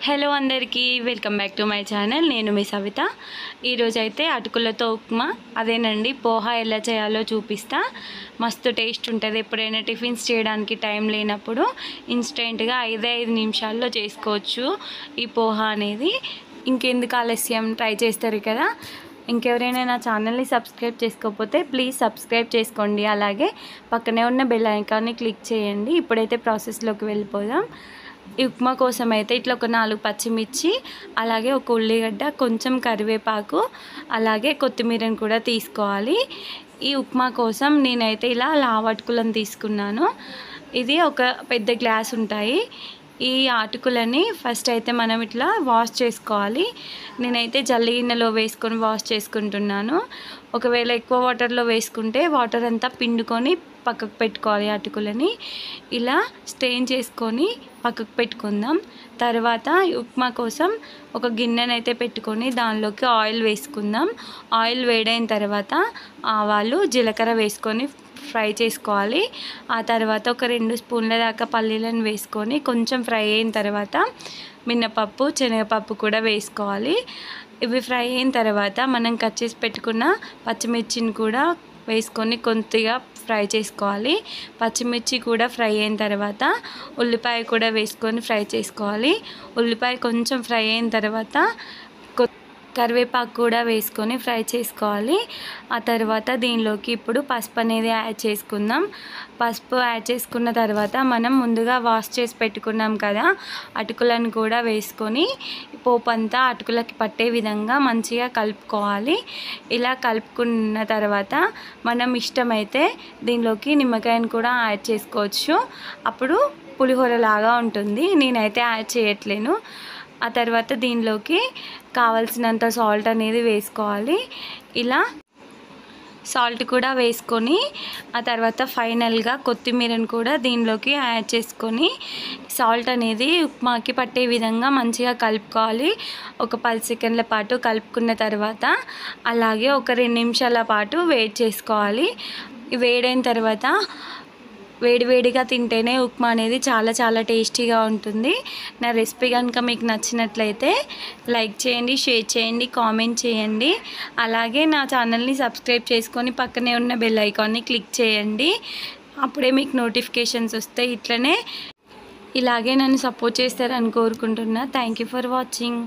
Hello అందరికీ welcome back to my channel. నేను మీ సవిత. ఈరోజైతే అటుకులతో ఉప్మా, అదేనండి పోహా ఎలా చేయాలో చూపిస్తా. మస్తు టేస్ట్ ఉంటుంది. ఎప్పుడైనా టిఫిన్స్ చేయడానికి టైం లేనప్పుడు ఇన్స్టెంట్గా 5 నిమిషాల్లో చేసుకోవచ్చు ఈ పోహా అనేది. ఇంకెందుకు ఆలస్యం, ట్రై చేస్తారు కదా. ఇంకెవరైనా నా ఛానల్ని సబ్స్క్రైబ్ చేసుకోకపోతే ప్లీజ్ సబ్స్క్రైబ్ చేసుకోండి. అలాగే పక్కనే ఉన్న బెల్ ఐకాన్ని క్లిక్ చేయండి. ఇప్పుడైతే ప్రాసెస్లోకి వెళ్ళిపోదాం. ఈ ఉప్మా కోసం అయితే ఇట్లా ఒక 4 పచ్చిమిర్చి, అలాగే ఒక ఉల్లిగడ్డ, కొంచెం కరివేపాకు, అలాగే కొత్తిమీరని కూడా తీసుకోవాలి. ఈ ఉప్మా కోసం నేనైతే ఇలా లావటుకులను తీసుకున్నాను. ఇది ఒక పెద్ద గ్లాస్ ఉంటాయి. ఈ అటుకులని ఫస్ట్ అయితే మనం ఇట్లా వాష్ చేసుకోవాలి. నేనైతే జల్లి గిన్నెలో వేసుకొని వాష్ చేసుకుంటున్నాను. ఒకవేళ ఎక్కువ వాటర్లో వేసుకుంటే వాటర్ అంతా పిండుకొని పక్కకు పెట్టుకోవాలి. అటుకులని ఇలా స్ట్రెయిన్ చేసుకొని పక్కకు పెట్టుకుందాం. తర్వాత ఉప్మా కోసం ఒక గిన్నెనైతే పెట్టుకొని దానిలోకి ఆయిల్ వేసుకుందాం. ఆయిల్ వేడైన తర్వాత ఆవాలు, జీలకర్ర వేసుకొని ఫ్రై చేసుకోవాలి. ఆ తర్వాత ఒక 2 స్పూన్ల దాకా పల్లీలను వేసుకొని కొంచెం ఫ్రై అయిన తర్వాత మినపప్పు, శనగపప్పు కూడా వేసుకోవాలి. ఇవి ఫ్రై అయిన తర్వాత మనం కట్ చేసి పెట్టుకున్న పచ్చిమిర్చిని కూడా వేసుకొని కొద్దిగా ఫ్రై చేసుకోవాలి. పచ్చిమిర్చి కూడా ఫ్రై అయిన తర్వాత ఉల్లిపాయ కూడా వేసుకొని ఫ్రై చేసుకోవాలి. ఉల్లిపాయ కొంచెం ఫ్రై అయిన తర్వాత కరివేపాకు కూడా వేసుకొని ఫ్రై చేసుకోవాలి. ఆ తర్వాత దీనిలోకి ఇప్పుడు పసుపు అనేది యాడ్ చేసుకుందాం. పసుపు యాడ్ చేసుకున్న తర్వాత మనం ముందుగా వాష్ చేసి పెట్టుకున్నాం కదా అటుకులను కూడా వేసుకొని పోపు అంతా అటుకులకి పట్టే విధంగా మంచిగా కలుపుకోవాలి. ఇలా కలుపుకున్న తర్వాత మనం ఇష్టమైతే దీనిలోకి నిమ్మకాయను కూడా యాడ్ చేసుకోవచ్చు. అప్పుడు పులిహోర లాగా ఉంటుంది. నేనైతే యాడ్ చేయట్లేను. ఆ తర్వాత దీనిలోకి కావలసినంత సాల్ట్ అనేది వేసుకోవాలి. ఇలా సాల్ట్ కూడా వేసుకొని ఆ తర్వాత ఫైనల్గా కొత్తిమీరను కూడా దీనిలోకి యాడ్ చేసుకొని సాల్ట్ అనేది ఉప్మాకి పట్టే విధంగా మంచిగా కలుపుకోవాలి. ఒక 10 సెకండ్ల పాటు కలుపుకున్న తర్వాత అలాగే ఒక 2 నిమిషాల పాటు వెయిట్ చేసుకోవాలి. వేడైన తర్వాత వేడివేడిగా తింటేనే ఉప్మా అనేది చాలా టేస్టీగా ఉంటుంది. నా రెసిపీ కనుక మీకు నచ్చినట్లయితే లైక్ చేయండి, షేర్ చేయండి, కామెంట్ చేయండి. అలాగే నా ఛానల్ని సబ్స్క్రైబ్ చేసుకొని పక్కనే ఉన్న బెల్ ఐకాన్ని క్లిక్ చేయండి. అప్పుడే మీకు నోటిఫికేషన్స్ వస్తాయి. ఇలాగే నన్ను సపోర్ట్ చేస్తారని కోరుకుంటున్నా. Thank you for watching.